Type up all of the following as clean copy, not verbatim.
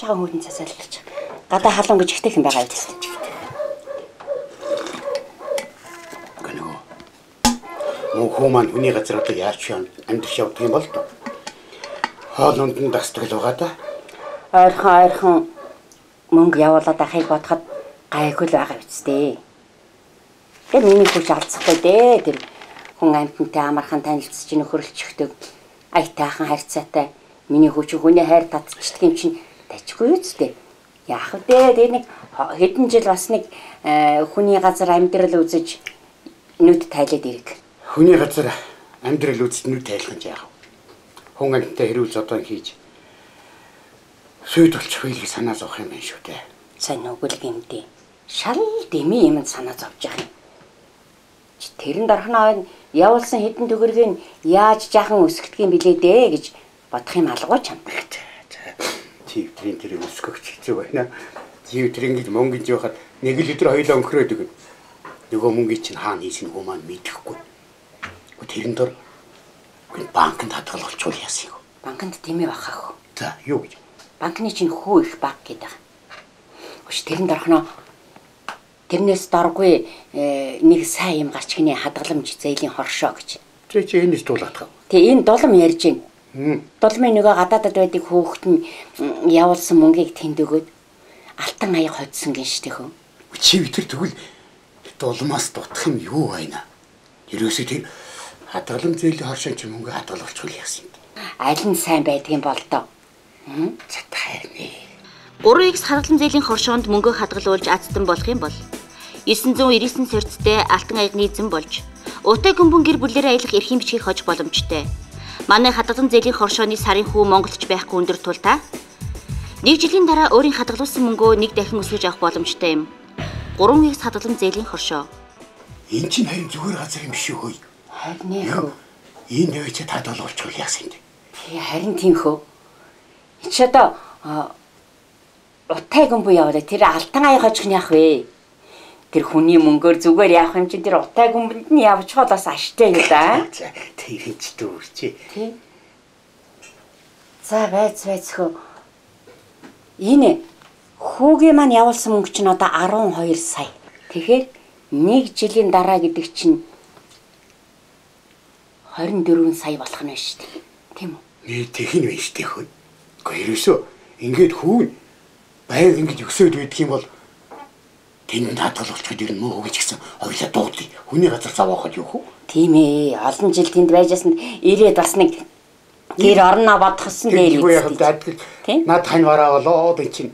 байгаа хүмүүс засаалж. Гадаа халуун гэж ихтэй юм байгаа биз. Гэнэ. Мөнхөө маань хүний газар одоо яаж амьдч явдаг юм бол тоо. Хоолнд нь дасдаг л байгаа да. Ойрхон мөнгө явуулаад ахыг бодоход гайгүй л байгаа биз дээ. Тэр миний хүч алдсахгүй дээ. Тэр хүн амьтантай амархан танилцж нөхөрлөчхдөг. Аятайхан харьцаатай. Миний хүч хүний хайр татчихдаг юм чинь тажгүй үстэй. Яах вэ? Тэр нэг хэдэн жил бас нэг хүний газар амьдрал үзэж нүд тайлаад ирэг. Хүний газар амьдрал үзэж нүд тайлах нь яах вэ? Хүн амьтантай хэрүүл зодон хийж сүйд болчих үеийг санаа зовх юм байна шүү дээ. Сайн нүгэл гэмдээ. Шал дэмий юмд санаа зовж явах юм. Тэрэн дарахнаа явуулсан хэдэн төгрөгийг яаж жаахан өсгөх юм билээ дээ гэж бодох юм алгуу чам. Тивтрийн тэр өсгөгч хэцүү байна. Тивтрийн гэж мөнгөнд явахад нэг л өдөр хоёлоо өнгөрөөд өгнө. Нөгөө мөнгөийг чинь хаана хийсэн хөө маань мэдэхгүй. Тэрэн дор банкнд хадгалуулчихвал яасан юм. Банкнд тэмээ бахах. За юу гэж? Банкны чинь хөө их баг гэдэг. Өш тэрэн дарахнаа тэрнээс доргүй нэг сайн юм гарч гинэ хадгаламж зээлийн хоршоо гэж. Чи энэс дуулаадах. Тэ энэ долом ярьж байна. Долмын нөгөө гадаадад байдаг хөөхт нь явуулсан мөнгийг тэнд өгөөд алтан аяг хоцсон гин штэ хөө. Чи витэр тэгвэл долмоос дутах юм юу байна? Ерөөсөө тэр хадгаламж зээлийн хоршоо чи мөнгө хадгалуулчихвал яасан юм. Аль нь сайн байдгийн бол доо. За таарна. 3x хадгалан зээлийн хоршоонд мөнгө хадгалуулж азтан болох юм бол 999 сорцтой алтан аягны эзэн болж Утай гүмбэн гэр бүлээрээ аялах эрхийн бичгийг хож боломжтой. Манай хадгалан зээлийн хоршооны сарын хүү монголч байхгүй өндөр тул та 1 жилийн дараа өөрийн хадгалуулсан мөнгөө нэг дахин өсгөж авах боломжтой юм. 3x хадгалан зээлийн хоршоо. Энэ чинь харин зүгээр газар юм биш үү? Харин ээ. Энэ нөөцөд хадгалуулчихвал яасан юм. Тий харин тийм хөө. Чи одоо Утай гүмбэн явуулаа тэр алтан аяг хожих нь яах вэ? Тэр хүний мөнгөөр зүгээр яах юм чи тэр Утай гүмбэнд нь явчихвал бас ашигтай юм да. За тэр ч дүүрчээ. Тий. За байц хөө. Энэ хүүгийн маань явуулсан мөнгө чинь одоо 12 сая. Тэгэхээр 1 жилийн дараа гэдэг чинь 24 сая болох нь шүү дээ. Тийм үү? Нээ техин байна шүү дээ хөө. Гэхдээ ерөөсөө ингээд хүүн байг ингэж өсөөд байдаг юм бол тэнд хадгалуулчихад ирнэ мөн гэж гисэн хоёлаа дуудъя. Хүний газар заваахад юу хөө? Тийм ээ. Олон жил тэнд байжсанд ирээд бас нэг гэр орноо бодохсон дээр үү. Над хань вараа болоод эн чинь.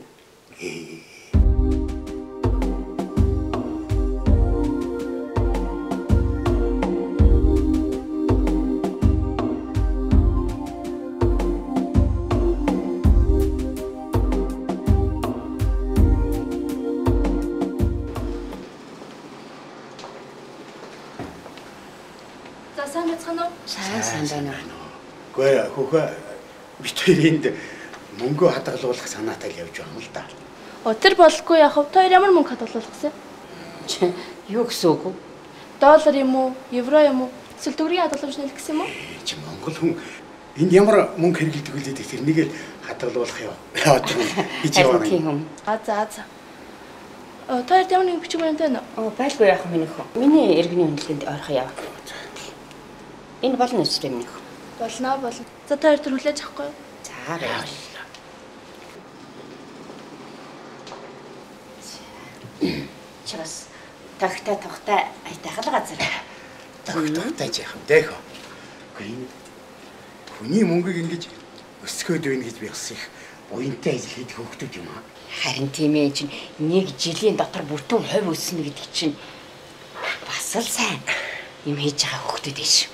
Сайн байна уу? Гэхдээ хүүхэ бид хоёрынд мөнгө хадгалуулах санаатай л явж байгаа юм л да. Тэр болохгүй яах вэ? Тэр ямар мөнгө хадгалуулах гэсэн? Юу гэсэн үг вэ? Доллар юм уу? Евро юм уу? Эсвэл төгрөгийн хадгаламж нэлэх гэсэн юм уу? Чи Монгол хүн энд ямар мөнгө хэрэглэдэг вэ гэдэг тэрнийг л хадгалуулах юм. Гэж яваа юм. За. Тэр ямар нэг бичиг баримт байна уу? Байлгүй яах минийх үү? Миний иргэний үнэлгээнд ойрхон яваа. Энэ болно үстэй минийх. Болно. За тэр хүлээж авахгүй юу? За баярлалаа. Чаас тогтой айтайхал газар. Тогтой яах вэ? Дэх. Хүний мөнгөийг ингэж өсгөөд байна гэж би бас их уянтай хийх хөвгтүүд юм аа. Харин тийм ээ чинь 1 жилийн дотор бүртэн хувь өснө гэдэг чинь бас л сайн юм хийж байгаа хөвгтүүд биш.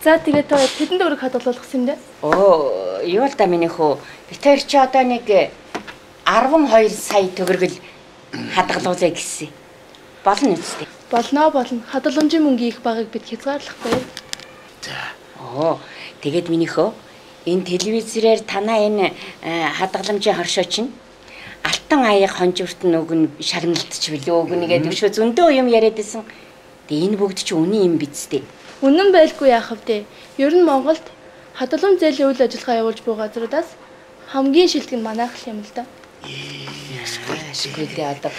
За тэгээд тэдэнд өрг хадгалуулах юм дээ. Юу л да минийх үү? Бид хоёр чи одоо нэг 12 сая төгрөгөл хадгалуулъя гэсэн. Болно үстэй. Болно. Хадгаламжийн мөнгөний их багыг бид хязгаарлахгүй. За. Тэгээд минийхөө энэ телевизээр танаа энэ хадгаламжийн хоршоо чинь алтан аяг хонживрт нөгөн шагналтч билүү өгнөгээд өшөө зөндөө юм яриад байсан. Тэгээ энэ бүгд чи үний юм биз дээ. Үнэн байлгүй яах вэ? Ер нь Монголд хадгалан зээлийн үйл ажиллагаа явуулж буй газруудаас хамгийн шилдэг нь манайх юм л да. Эсвэл одоо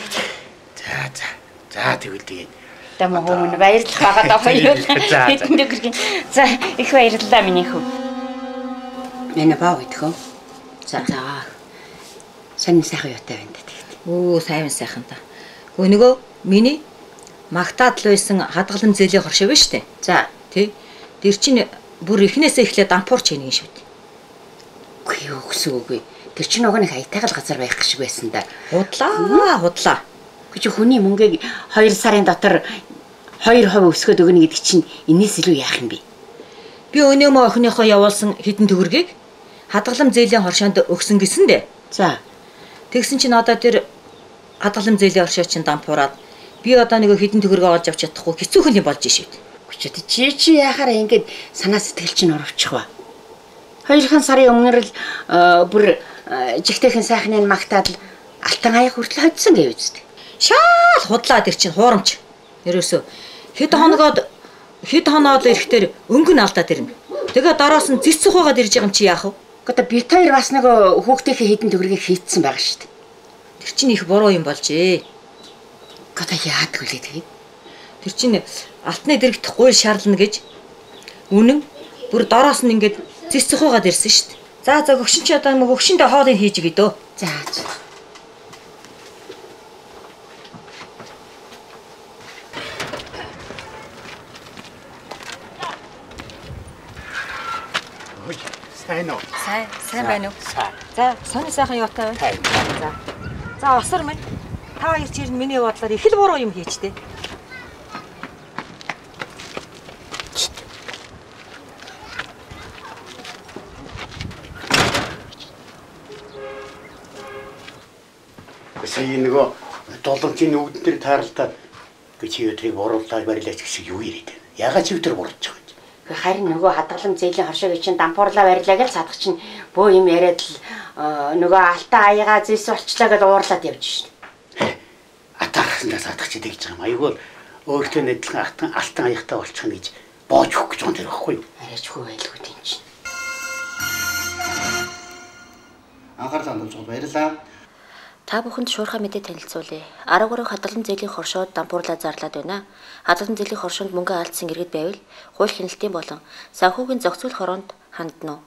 За тэгвэл тэгээд Тамаа хүмүүн баярлах байгаад хоёул хэдэн төгрөгийн. За их баярлалаа миний хүү. Манай баа идэх үү? За. Сайн сайхан юутай байна тэгээд. Оо сайн сайхан та. Нөгөө миний магтаад л байсан хадгалан зээлийн хоршоо байна штэ. За тий. Тэр чинь бүр эхнээсээ эхлээд дампуурч хийнэ шүү дээ. Үгүй юу өсөөгүй. Тэр чинь нөгөө нэг аятайгал газар байх шиг байсан да. Худлаа. Гэж хүний мөнгийг 2 сарын дотор 2% өсгöd өгнө гэдэг чинь энэс илүү яах юм бэ? Би өнөөмөө охиныхоо явуулсан хэдэн төгрөгийг хадгалан зээлийн хоршоонд өгсөн гэсэн дээ. За. Тэгсэн чинь одоо тэр хадгалан зээлийн хоршоо чинь дампуураад би одоо нэг хэдэн төгрөгөө олж авч чадахгүй хэцүүхэн юм болж шивд. Хүчтэй чи яхаараа ингэж санаа сэтгэл чинь оровчих ба. 2 сарын өмнөр л бүр жигтэйхэн сайхныг магтаад л алтан аяг хүртэл хоцсон гэв үст. Шаал худлаа тэр чинь хуурамч. Ерөөсөө хэд хоноод ирэхээр өнгөн алдаад ирнэ. Тэгээ дараас нь зэцсэх байгаад ирж байгаа юм чи яах вэ? Одоо бит хоёр бас нэг хүүхдийнхээ хэдэн төгрөгийг хийцсэн байгаа шүү дээ. Тэр чинь их буруу юм болжээ. Одоо яадаг вэ тэгээд? Тэр чинь алтны дэрэгдэх гуйл шаарлна гэж үнэн бүр дараас нь ингээд зэцсэх байгаад ирсэн шүү дээ. За гөгшин чи одоо гөгшиндээ хоолыг хийж өгье дөө. За. сайн уу? Сайн байна уу? За, сони сайхан юутай байна? За, осор минь. Та хоёр ч миний бодлоор их л буруу юм хийжтэй. Сая нөгөө доломчийн өвдөн дээр тааралдаад чи өдрийг буруулаад барилаач гэсэн юу яриад байна? Ягаад чи өдөр бурууж байгаа юм? Харин нөгөө хадгалан зээлийн хоршоогийн чинь дампуурлаа барилаа гэж садах чинь бөө юм яриад л нөгөө алтан аяга зэс болчлаа гэж уурлаад явж шин. Атаархсандаа садах чи тэгж байгаа юм. Айгүй өөртөө нэдлэн алтан аягатай болчих нь гэж боож өгөх гэж байгаа юм байхгүй юу? Арайч хөө байлгүй тийм чинь. Анхаарлаа хандуулж баярлаа. Та бүхэнд шуурхай мэдээ танилцуулъя. 13 хадгалан зээлийн хоршоод дампуурлаа зарлаад байна. Хадгалан зээлийн хоршоонд мөнгө алдсан иргэд байвал хууль хяналтын болон санхүүгийн зохицуулах хороонд хандна уу?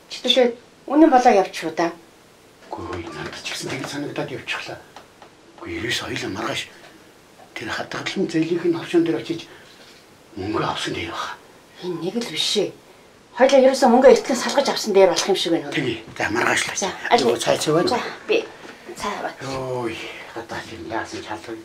Чиглээ үнэн болоо явчихуу да. Үгүй надад ч гэсэн тэгж санагдаад явчихлаа. Үгүй ерөөс хоёлаа маргааш тэр хадгалан зээлийн хоршоон дээр очиж мөнгө авсан дээр баха. Энэ нэг л биш ээ. Хоёлаа ерөөсөө мөнгө эртлэн салгаж авсан дээр болох юм шиг байна. Тэгээ. За маргаашлаа. За, аль цай байна. За би цай бат. Ой, гадаа юм яасан чалгав.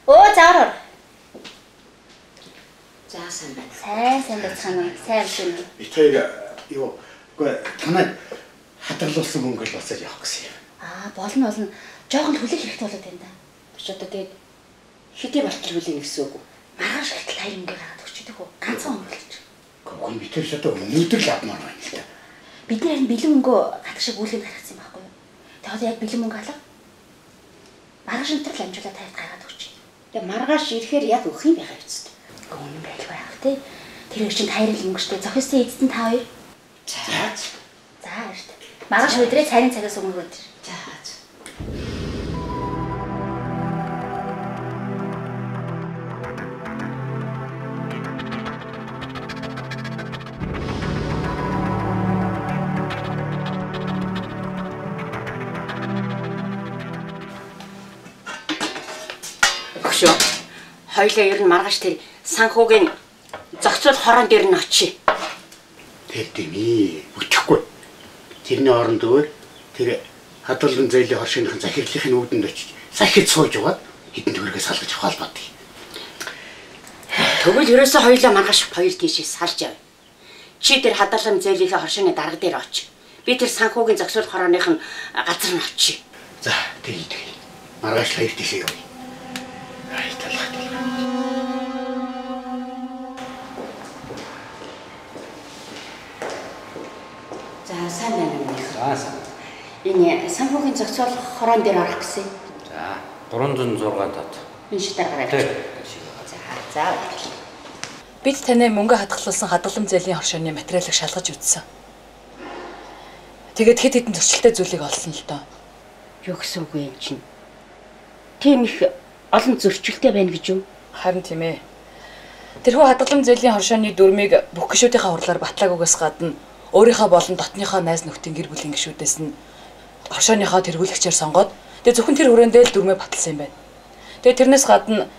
Оо заараа. Заасан байна. Сайн байцгаана уу? Сайн байна. Итэг юу үгүй танай хадгалуулсан мөнгө л уцаад явах гэсэн юм. Болно. Жохон хүлээх хэрэгтэй болоод байна да. Биш одоо тэгээд хэдий болтол хүлээн гэсэн үг. Маргааш ихтэл таяр ингээ гараад өгчдөг үү? Ганцхан өнгөлж. Гүн битээс одоо өнөөдөр л авмаар байна л да. Бид нэр харин бэлэн мөнгөө гадаг шигүүлэнд гаргасан юм байхгүй юу? Тэгээд яг бэлэн мөнгө алга. Маргааш өнтер л амжуулаад таяр гаргаад өгч. Тэгээд маргааш ирэхээр яг өгөх юм байхаа биз дээ. Гүн байлгүй байх тий. Тэр их чинь таяр өнгөштэй. Зохиосын эзэд нь та хоёр. За эрт. Маргааш өдрөө цайны цагаас өмнө өдөр. За. Өгшөө. Хоёлаа ер нь маргааш тэр санхүүгийн зохицол хорон дээр нь очие. Тэр дэмий өчөхгүй. Тэрний оронд өөр тэр хадгалан зээлийн хоршооныхон захирлын үүдэнд очиж сахид сууж яваад хэдэн төгрөгөө салгаж авах болбот. Тэгвэл ерөөсөө хоёлаа маргааш хоёр тийшээ салж авъя. Чи тэр хадгалан зээлийн хоршооны дарга дээр очие. Би тэр санхүүгийн зохицол хорооных нь газар нь очие. За тэгээ. Маргааш хоёр тийшээ явъя. Ай талах. сайн байна уу? За сайн. Энэ санхүүгийн зохицуулах хороон дээр орох гэсэн. За 306 тат. Энэ шидаргараа. За. Бид таны мөнгө хадгалсан хадгалан зээлийн хоршооны материалыг шалгаж үзсэн. Тэгээд хэд хэдэн зөрчилтэй зүйлийг олсон л доо. Юу гэсэн үг юм чинь? Тийм их олон зөрчилтэй байна гэж юу? Харин тийм ээ. Тэрхүү хадгалан зээлийн хоршооны дүрмийг бүх гишүүдийнхээ хурлаар батлаагүйгээс гадна өөрийнхөө болон дотныхоо найз нөхдийн гэр бүлийн гишүүдээс нь хоршооныхоо тэргүүлэгчээр сонгоод тэгээд зөвхөн тэр хүрээндээ л дүрмээ баталсан юм байна. Тэгээд тэрнээс гадна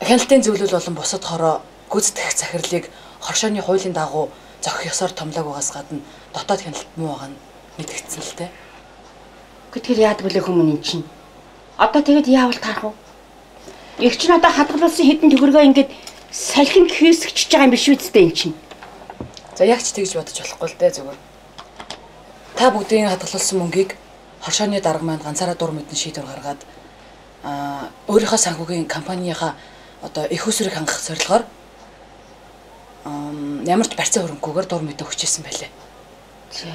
хяналтын зөвлөл болон бусад хороо гүйцэтгэх захирлыг хоршооны хуулийн дагуу зохих ёсоор томлоогоогоос гадна дотоод хяналт муу байгаа нь мэдгдсэн л дээ. Гэтэл яадаг вэ хүмүүс эн чинь? Одоо тэгээд яавал таарах вэ? Их ч надад хадгалсан хэдэн төгрөгөө ингээд салхинд хийсгэж байгаа юм биш үстэй эн чинь. За яг ч тэгж бодож болохгүй л дээ зүгээр. Та бүгдийн хадгалсан мөнгийг хоршооны дарга маань ганцаараа дур мэдэн шийдвэр гаргаад өөрийнхөө санхүүгийн компанийхаа одоо их усрыг хангах зорилгоор ямар ч барьцаа хөрөнгөгөөр дур мэдэн өгчээсэн байлээ. За.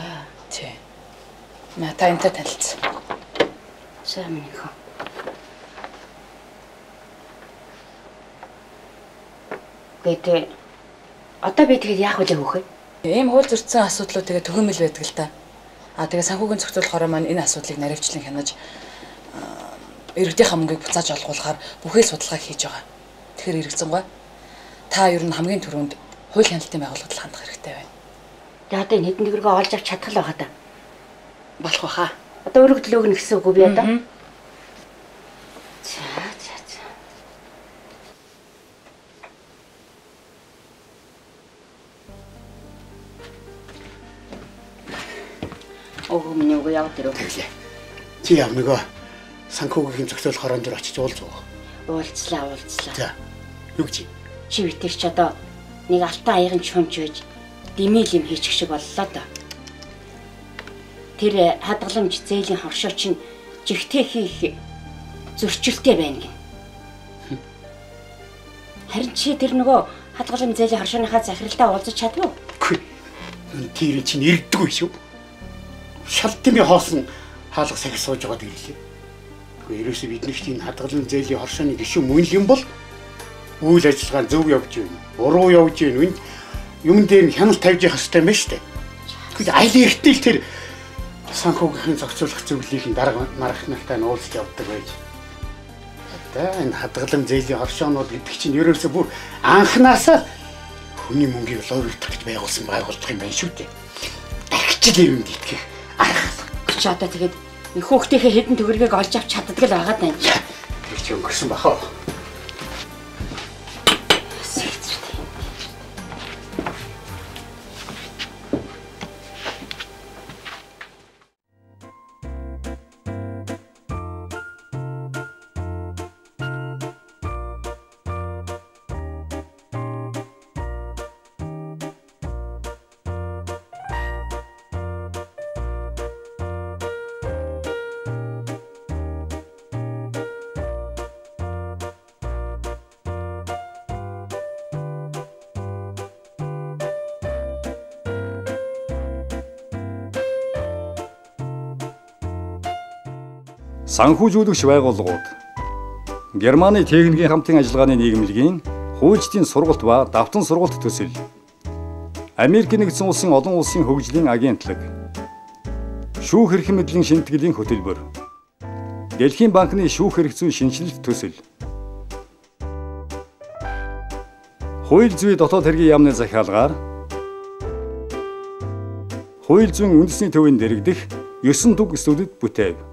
Тий. Та энэтэй танилцсан. За минь хөө. Гэтэ одоо би тэгээд яах вэ хөхөө? Ийм хууль зөрчсөн асуудлууд тэгээ төгөөмөл байдаг л та. Тэгээ санхүүгийн зохицуулах хороо маань энэ асуудлыг наривчлан хянаж иргэдийн мөнгийг буцааж олгуулахаар бүхий судалгаа хийж байгаа. Тэгэхээр иргэцэнгой та ер нь хамгийн түрүүнд хууль хяналтын байгууллагад хандах хэрэгтэй байна. Тэгээ одоо энэ хэдэн төгрөгөө олж авч чадах л байгаа да. Болох баха. Одоо өргөд л өгнө гэсэн үг үү би одоо? За. Оо миний үгүй яваад ирв. Чи яв нөгөө санхүүгийн зохицуулах хороон дээр очиж уулзав. Уулзлаа. За. Юу гэж? Чи битэр ч одоо нэг алтан аягын чумч байж димэл юм хийчих шиг боллоо да. Тэр хадгаламж зээлийн хоршоо чинь жигтэй хийх зөрчилтэй байна гин. Харин чи тэр нөгөө хадгаламж зээлийн хоршооныхаа захиралтай уулзаж чадав уу? Тэр чинь ирдэггүй шүү. Шалтмын хоосон хаалга сахи сууж байгаа гэрлээ. Ерөөсөө бид нэгт энэ хадгалан зээлийн хоршооны гишүүн мөн юм бол үйл ажиллагаа зөв явж байна. Буруу явж байна. Юм дээр нь хяналт тавьж явах хэрэгтэй юм байна шүү дээ. Гэхдээ аль эртэл тэр санхүүгийн зохицуулах зөвлөлийн дарга мархналтай нь уулзж явдаг байж. Одоо энэ хадгалан зээлийн хоршоонууд гэдэг чинь ерөөсөө бүр анханасаа хүний мөнгийг ловигдох гэж байгуулсан байгууллага юм байна шүү дээ. Архичл юм дийтгэх. Чи одоо тэгээд хүүхдийнхээ хэдэн төгрөгийг олж авч чаддаг л байгаад байна. Тэр чи өнгөрсөн бахаа. Санхүүжүүлэгч байгууллагууд Германы техникийн хамтын ажиллагааны нийгэмлэгийн хуульчдын сургалт ба давтан сургалт төсөл, Америк нэгдсэн улсын олон улсын хөгжлийн агентлаг, шүүх эрх мэдлийн шинтгэлийн хөтөлбөр, Дэлхийн банкны шүүх эрх зүйн шинжилэлт төсөл, хууль зүйн дотоод хэргийн яамны захиалгаар хууль зүйн үндэсний төвийн дэргэдэх 9 төв студид бүтээв.